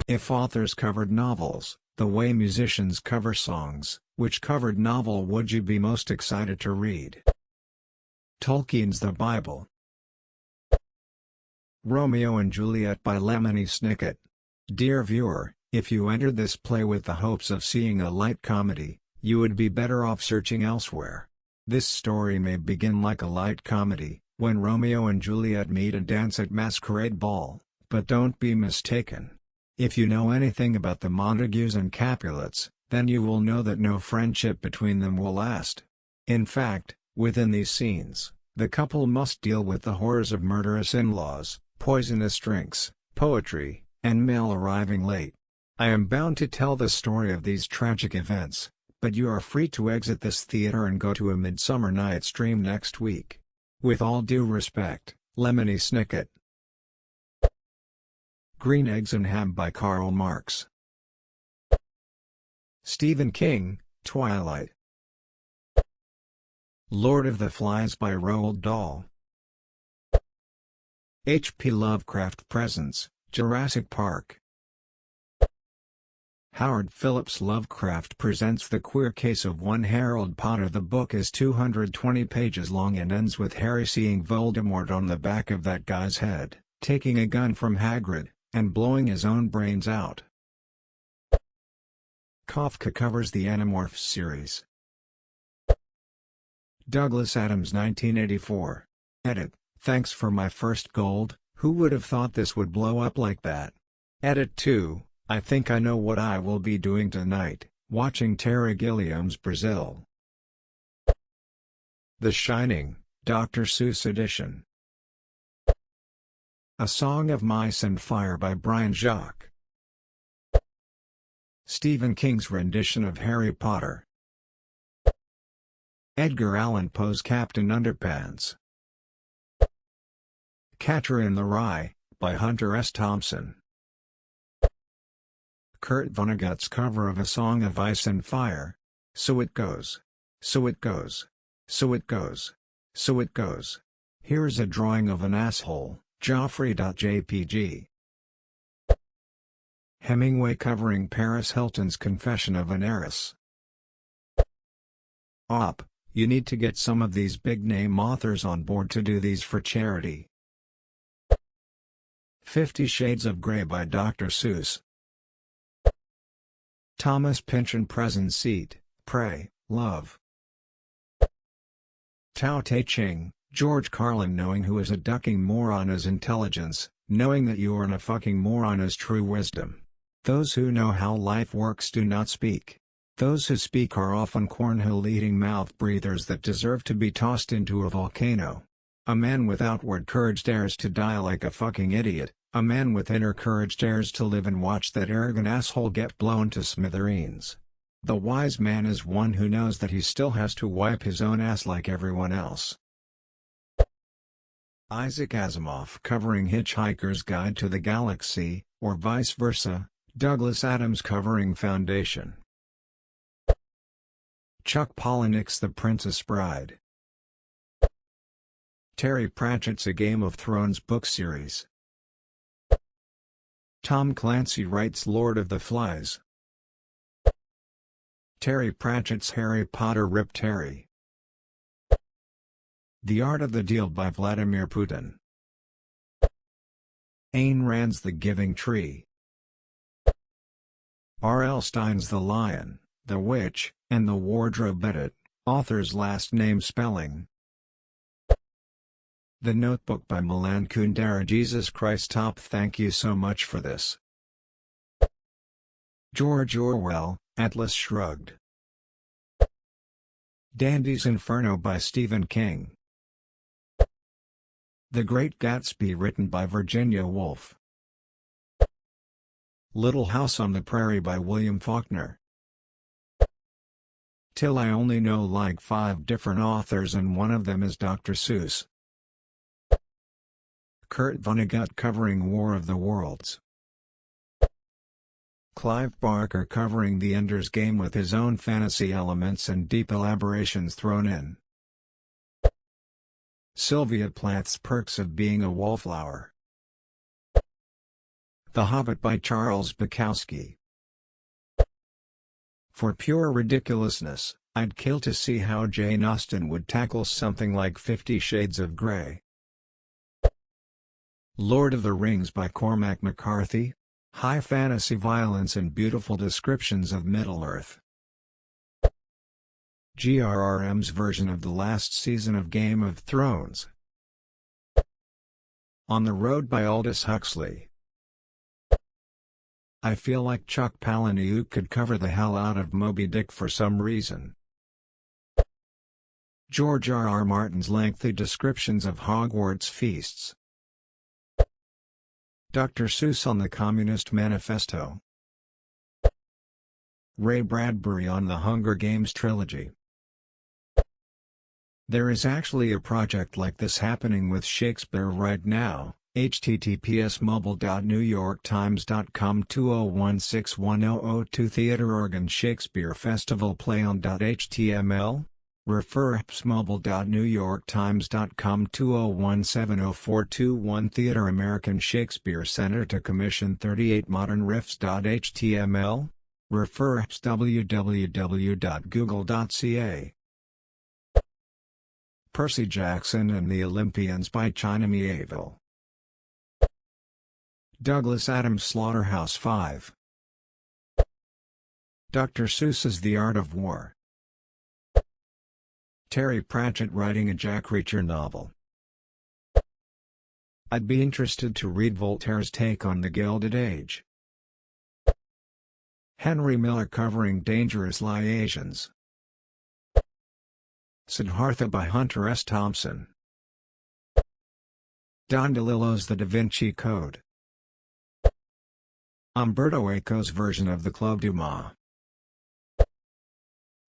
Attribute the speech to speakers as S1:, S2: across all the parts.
S1: If authors covered novels, the way musicians cover songs, which covered novel would you be most excited to read? Tolkien's The Bible. Romeo and Juliet by Lemony Snicket. Dear viewer, if you entered this play with the hopes of seeing a light comedy, you would be better off searching elsewhere. This story may begin like a light comedy, when Romeo and Juliet meet and dance at masquerade ball, but don't be mistaken. If you know anything about the Montagues and Capulets, then you will know that no friendship between them will last. In fact, within these scenes, the couple must deal with the horrors of murderous in-laws, poisonous drinks, poetry, and mail arriving late. I am bound to tell the story of these tragic events, but you are free to exit this theater and go to A Midsummer Night's Dream next week. With all due respect, Lemony Snicket. Green Eggs and Ham by Karl Marx. Stephen King, Twilight. Lord of the Flies by Roald Dahl. H.P. Lovecraft presents Jurassic Park. Howard Phillips Lovecraft presents The Queer Case of One Harold Potter. The book is 220 pages long and ends with Harry seeing Voldemort on the back of that guy's head, taking a gun from Hagrid, and blowing his own brains out. Kafka covers the Animorphs series. Douglas Adams 1984. Edit, thanks for my first gold, who would have thought this would blow up like that? Edit 2, I think I know what I will be doing tonight, watching Terry Gilliam's Brazil. The Shining, Dr. Seuss edition. A Song of Mice and Fire by Brian Jacques. Stephen King's rendition of Harry Potter. Edgar Allan Poe's Captain Underpants. Catcher in the Rye, by Hunter S. Thompson. Kurt Vonnegut's cover of A Song of Ice and Fire. So it goes. So it goes. So it goes. So it goes. Here's a drawing of an asshole. Joffrey.jpg. Hemingway covering Paris Hilton's Confession of an Heiress. Op, you need to get some of these big-name authors on board to do these for charity. 50 Shades of Grey by Dr. Seuss. Thomas Pynchon Present Seat, Pray, Love. Tao Te Ching, George Carlin. Knowing who is a ducking moron is intelligence, knowing that you are a fucking moron is true wisdom. Those who know how life works do not speak. Those who speak are often cornhole-eating mouth-breathers that deserve to be tossed into a volcano. A man with outward courage dares to die like a fucking idiot, a man with inner courage dares to live and watch that arrogant asshole get blown to smithereens. The wise man is one who knows that he still has to wipe his own ass like everyone else. Isaac Asimov covering Hitchhiker's Guide to the Galaxy, or vice versa, Douglas Adams covering Foundation. Chuck Palahniuk's The Princess Bride. Terry Pratchett's A Game of Thrones book series. Tom Clancy writes Lord of the Flies. Terry Pratchett's Harry Potter Rip Terry. The Art of the Deal by Vladimir Putin. Ayn Rand's The Giving Tree. R.L. Stine's The Lion, the Witch, and the Wardrobe. Edit, author's last name spelling. The Notebook by Milan Kundera. Jesus Christ Top, thank you so much for this. George Orwell, Atlas Shrugged. Dandy's Inferno by Stephen King. The Great Gatsby written by Virginia Woolf. Little House on the Prairie by William Faulkner. Till I only know like 5 different authors and one of them is Dr. Seuss. Kurt Vonnegut covering War of the Worlds. Clive Barker covering The Ender's Game with his own fantasy elements and deep elaborations thrown in. Sylvia Plath's Perks of Being a Wallflower. The Hobbit by Charles Bukowski. For pure ridiculousness, I'd kill to see how Jane Austen would tackle something like 50 Shades of Grey. Lord of the Rings by Cormac McCarthy. High fantasy violence and beautiful descriptions of Middle-earth. GRRM's version of the last season of Game of Thrones. On the Road by Aldous Huxley. I feel like Chuck Palahniuk could cover the hell out of Moby Dick for some reason. George R.R. Martin's lengthy descriptions of Hogwarts feasts. Dr. Seuss on the Communist Manifesto. Ray Bradbury on the Hunger Games trilogy. There is actually a project like this happening with Shakespeare right now. https://mobile.newyorktimes.com 20161002 Theatre Oregon Shakespeare Festival playon.html. Refer mobile.newyorktimes.com 20170421 Theatre American Shakespeare Center to commission 38 modern riffs.html. Refer www.google.ca. Percy Jackson and the Olympians by China Miéville. Douglas Adams' Slaughterhouse-Five. Dr. Seuss's The Art of War. Terry Pratchett writing a Jack Reacher novel. I'd be interested to read Voltaire's take on the Gilded Age. Henry Miller covering Dangerous Liaisons. Siddhartha by Hunter S. Thompson. Don DeLillo's The Da Vinci Code. Umberto Eco's version of the Club Dumas.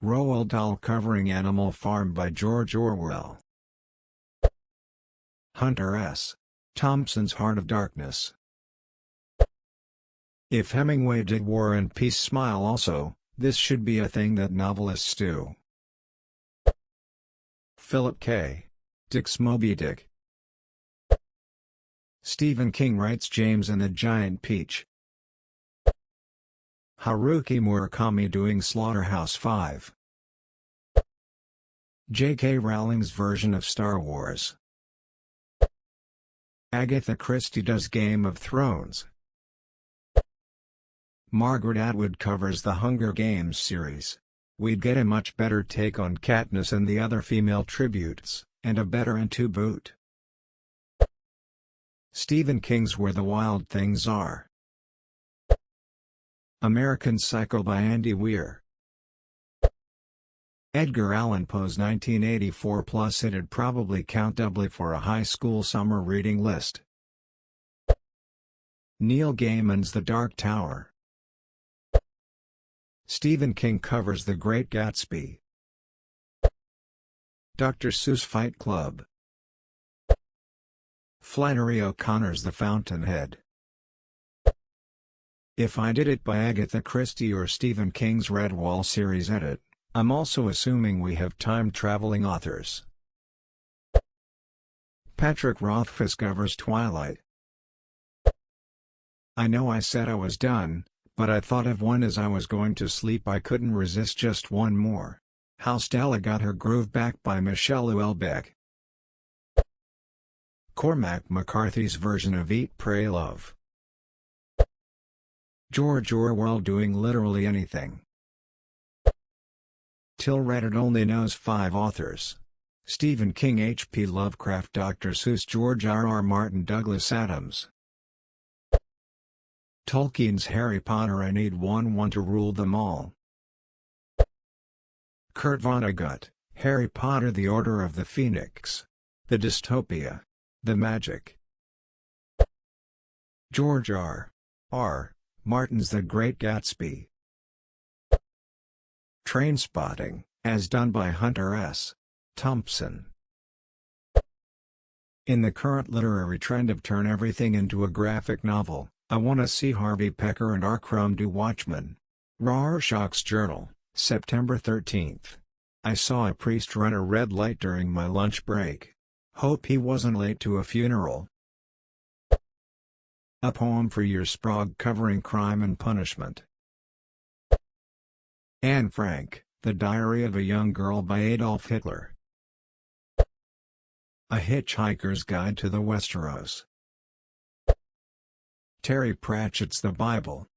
S1: Roald Dahl covering Animal Farm by George Orwell. Hunter S. Thompson's Heart of Darkness. If Hemingway did War and Peace smile also, this should be a thing that novelists do. Philip K. Dick's Moby Dick. Stephen King writes James and the Giant Peach. Haruki Murakami doing Slaughterhouse-Five. J.K. Rowling's version of Star Wars. Agatha Christie does Game of Thrones. Margaret Atwood covers the Hunger Games series. We'd get a much better take on Katniss and the other female tributes, and a better end to boot. Stephen King's Where the Wild Things Are. American Psycho by Andy Weir. Edgar Allan Poe's 1984 plus it'd probably count doubly for a high school summer reading list. Neil Gaiman's The Dark Tower. Stephen King covers The Great Gatsby. Dr. Seuss Fight Club. Flannery O'Connor's The Fountainhead. If I Did It by Agatha Christie or Stephen King's Redwall series edit, I'm also assuming we have time-traveling authors. Patrick Rothfuss covers Twilight. I know I said I was done, but I thought of one as I was going to sleep. I couldn't resist just one more. How Stella Got Her Groove Back by Michelle Houellebecq. Cormac McCarthy's version of Eat, Pray, Love. George Orwell doing literally anything. Till Reddit only knows 5 authors. Stephen King, H.P. Lovecraft, Dr. Seuss, George R.R. Martin, Douglas Adams. Tolkien's Harry Potter. I need one to rule them all. Kurt Vonnegut, Harry Potter, The Order of the Phoenix. The Dystopia. The Magic. George R.R. Martin's The Great Gatsby. Trainspotting, as done by Hunter S. Thompson. In the current literary trend of turn everything into a graphic novel, I want to see Harvey Pekar and R. Crumb do Watchmen. Rorschach's Journal, September 13. I saw a priest run a red light during my lunch break. Hope he wasn't late to a funeral. A poem for your sprog covering crime and punishment. Anne Frank, The Diary of a Young Girl by Adolf Hitler. A Hitchhiker's Guide to the Westeros. Terry Pratchett's The Bible.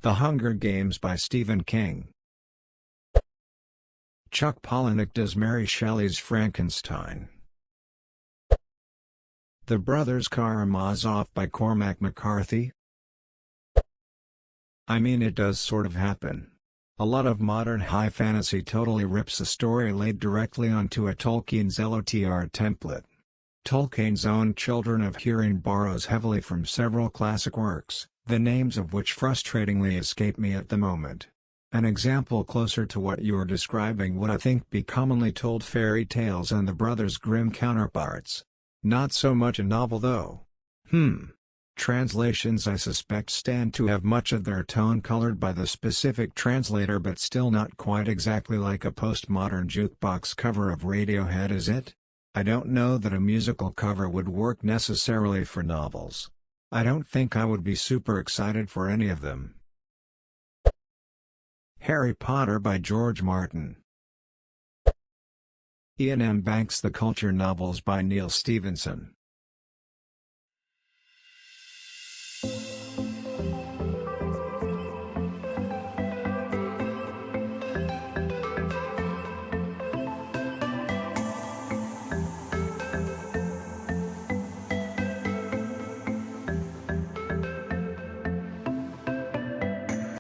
S1: The Hunger Games by Stephen King. Chuck Palahniuk does Mary Shelley's Frankenstein. The Brothers Karamazov by Cormac McCarthy. I mean, it does sort of happen. A lot of modern high fantasy totally rips a story laid directly onto a Tolkien's LOTR template. Tolkien's own Children of Húrin borrows heavily from several classic works, the names of which frustratingly escape me at the moment. An example closer to what you're describing would I think be commonly told fairy tales and the Brothers Grimm counterparts. Not so much a novel though. Translations I suspect stand to have much of their tone colored by the specific translator, but still not quite exactly like a postmodern jukebox cover of Radiohead, is it? I don't know that a musical cover would work necessarily for novels. I don't think I would be super excited for any of them. Harry Potter by George Martin. Ian M. Banks' The Culture Novels by Neil Stevenson.